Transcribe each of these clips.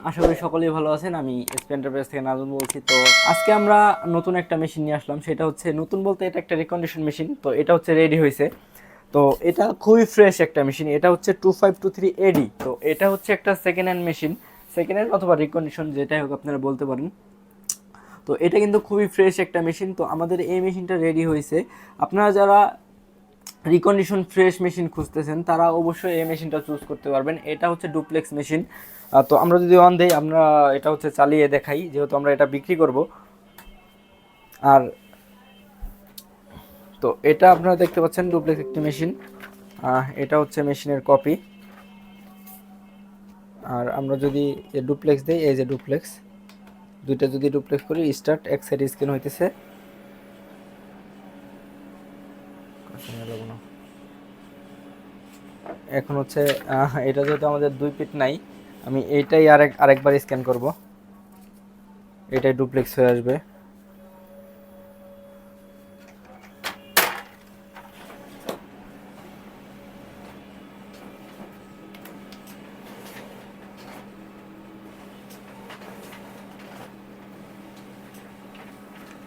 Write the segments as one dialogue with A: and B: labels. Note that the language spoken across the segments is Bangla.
A: আশা করি সকলেই ভালো আছেন। আমি এসপি এন্টারপ্রাইজ থেকে নাজমুল বলছি। তো আজকে আমরা নতুন একটা মেশিন নিয়ে আসলাম, সেটা হচ্ছে নতুন বলতে এটা একটা রিকন্ডিশন মেশিন। তো এটা হচ্ছে রেডি হয়েছে। তো এটা খুবই ফ্রেশ একটা মেশিন। এটা হচ্ছে 2523 এডি। তো এটা হচ্ছে একটা second hand machine, second hand অথবা রিকন্ডিশন যেটাই হোক আপনারা বলতে পারেন। তো এটা কিন্তু খুবই ফ্রেশ একটা মেশিন। তো আমাদের এই মেশিনটা রেডি হয়েছে। আপনারা যারা রিকন্ডিশন ফ্রেশ মেশিন খুঁজতেছেন তারা অবশ্যই এই মেশিনটা চুজ করতে পারবেন। এটা হচ্ছে ডুপ্লেক্স মেশিন। তো আমরা যদি অন দেই, আমরা এটা হচ্ছে চালিয়ে দেখাই, যেহেতু আমরা এটা বিক্রি করব। আর তো এটা আপনারা দেখতে পাচ্ছেন ডুপ্লেক্স একটি মেশিন। এটা হচ্ছে মেশিনের কপি। আর আমরা যদি ডুপ্লেক্স দেই, এই যে ডুপ্লেক্স, দুইটা যদি ডুপ্লেক্স করি, স্টার্ট, এক সাইড স্ক্রিন হইতেছে। এখন হচ্ছে এটা যেহেতু আমাদের দুই পিট নাই, আমি এইটাই আরেকবার স্ক্যান করব, এটাই ডুপ্লেক্স হয়ে আসবে।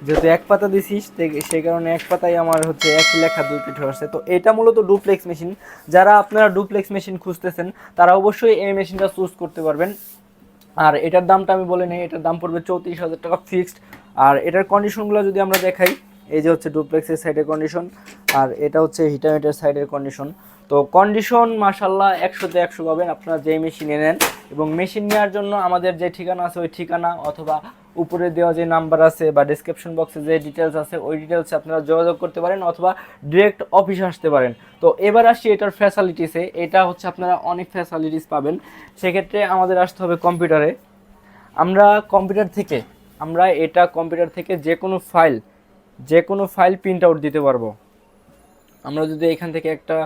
A: যেহেতু এক পাতা দিছিস, সেই কারণে এক পাতায় আমার হচ্ছে একই লেখা দুই পিঠ হয়ে আসছে। তো এটা মূলত ডুপ্লেক্স মেশিন। যারা আপনারা ডুপ্লেক্স মেশিন খুঁজতেছেন তারা অবশ্যই এই মেশিনটা চুজ করতে পারবেন। আর এটার দামটা আমি বলে নেই, এটার দাম পড়বে 34,000 টাকা ফিক্সড। আর এটার কন্ডিশনগুলো যদি আমরা দেখাই, এই যে হচ্ছে ডুপ্লেক্সের সাইডের কন্ডিশন, আর এটা হচ্ছে হিটামিটার সাইডের কন্ডিশন। তো কন্ডিশন মাশাল্লাহ 100তে 100 পাবেন আপনারা যেই মেশিনে নেন। এবং মেশিন নেওয়ার জন্য আমাদের যে ঠিকানা আছে ওই ঠিকানা, অথবা উপরে দেওয়া যে নাম্বার আছে বা ডিসক্রিপশন বক্সে যে ডিটেলস আছে ওই ডিটেলসে আপনারা যোগাযোগ করতে পারেন, অথবা ডিরেক্ট অফিসে আসতে পারেন। তো এবার আসছি এটার ফ্যাসিলিটিসে। এটা হচ্ছে আপনারা অনেক ফ্যাসিলিটিস পাবেন। সেক্ষেত্রে আমাদের আসতে হবে কম্পিউটারে। আমরা এটা কম্পিউটার থেকে যে কোনো ফাইল প্রিন্ট আউট দিতে পারবো। আমরা যদি এখান থেকে একটা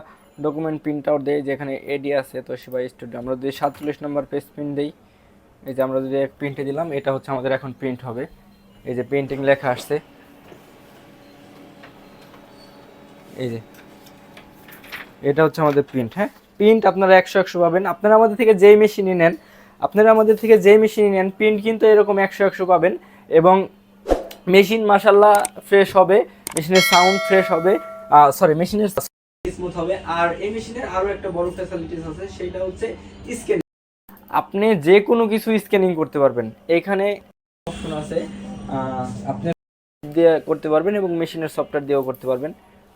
A: ডকুমেন্ট প্রিন্ট আউট দিই, যেখানে এডি আছে তোশিবা স্টুডিও, আমরা যদি 47 নম্বর পেজ প্রিন্ট দিই, এই যে আমরা যদি এক প্রিন্টে দিলাম, এটা হচ্ছে আমাদের এখন প্রিন্ট হবে। এই যে প্রিন্টিং লেখা আসছে, এই যে এটা হচ্ছে আমাদের প্রিন্ট। হ্যাঁ, প্রিন্ট আপনারা 100 পাবেন। আপনারা আমাদের থেকে যেই মেশিনই নেন প্রিন্ট কিন্তু এরকম 100 পাবেন। এবং মেশিন মাশাল্লাহ ফ্রেশ হবে, মেশিনের সাউন্ড ফ্রেশ হবে, মেশিনের স্মুথ হবে। আর এই মেশিনের আরো একটা বড় ফ্যাসিলিটিস আছে, সেটা হচ্ছে স্ক্যানিং। আপনি যে কোনো কিছু স্ক্যানিং করতে পারবেন। এখানে অপশন আছে, আপনি দিয়ে করতে পারবেন এবং মেশিনের সফটওয়্যার দিয়েও করতে পারবেন।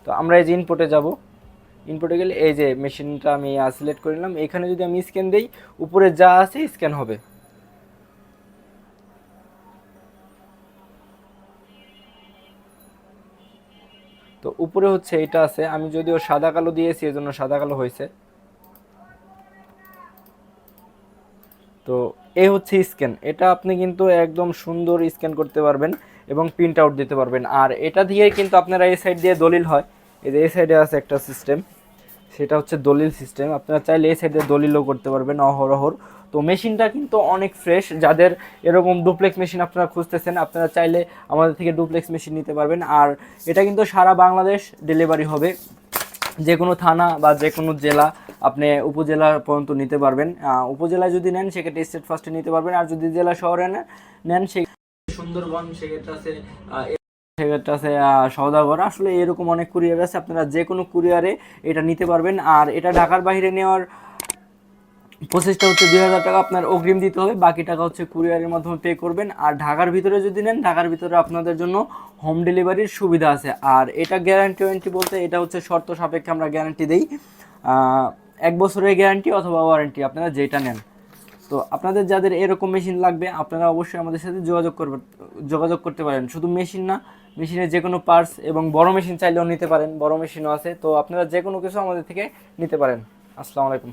A: তো আমরা এই যে ইনপুটে যাব, ইনপুটে গেলে এই যে মেশিনটা আমি সিলেক্ট করে নিলাম। এখানে যদি আমি স্ক্যান দেই, উপরে যা আছে স্ক্যান হবে। তো উপরে হচ্ছে এটা আছে, আমি যদিও সাদা কালো দিয়েছি এজন্য সাদা কালো হয়েছে। তো এই হচ্ছে স্ক্যান। এটা আপনি কিন্তু একদম সুন্দর স্ক্যান করতে পারবেন এবং প্রিন্ট আউট দিতে পারবেন। আর এটা দিয়ে কিন্তু আপনারা এই সাইড দিয়ে দলিল হয়, এই যে এই সাইডে আছে একটা সিস্টেম, সেটা হচ্ছে দলিল সিস্টেম। আপনারা চাইলে এই সাইডে দলিলও করতে পারবেন অহরহর। তো মেশিনটা কিন্তু অনেক ফ্রেশ। যাদের এরকম ডুপ্লেক্স মেশিন আপনারা খুঁজতেছেন, আপনারা চাইলে আমাদের থেকে ডুপ্লেক্স মেশিন নিতে পারবেন। আর এটা কিন্তু সারা বাংলাদেশ ডেলিভারি হবে, যে কোনো থানা বা যে কোনো জেলা, আপনি উপজেলা পর্যন্ত নিতে পারবেন। উপজেলায় যদি নেন সেক্ষেত্রে স্টেট ফার্স্টে নিতে পারবেন। আর যদি জেলা শহরে নেন সেই সুন্দরবন, সেক্ষেত্রে আছে সওদাগর। আসলে এরকম অনেক কুরিয়ার আছে, আপনারা যে কোনো কুরিয়ারে এটা নিতে পারবেন। আর এটা ঢাকার বাইরে নেওয়ার প্রসেসটা হচ্ছে 2,000 টাকা আপনার অগ্রিম দিতে হবে, বাকি টাকা হচ্ছে কুরিয়ারের মাধ্যমে পে করবেন। আর ঢাকার ভিতরে যদি নেন, ঢাকার ভিতরে আপনাদের জন্য হোম ডেলিভারির সুবিধা আছে। আর এটা গ্যারান্টি ওয়ারেন্টি বলতে এটা হচ্ছে শর্ত সাপেক্ষে আমরা গ্যারান্টি দিই, 1 বছরের গ্যারান্টি অথবা ওয়ারেন্টি, আপনারা যেটা নেন। তো আপনাদের যাদের এরকম মেশিন লাগবে আপনারা অবশ্যই আমাদের সাথে যোগাযোগ করতে পারেন। শুধু মেশিন না, মেশিনের যে কোনো পার্টস, এবং বড় মেশিন চাইলেও নিতে পারেন, বড় মেশিনও আছে। তো আপনারা যে কোনো কিছু আমাদের থেকে নিতে পারেন। আসসালামু আলাইকুম।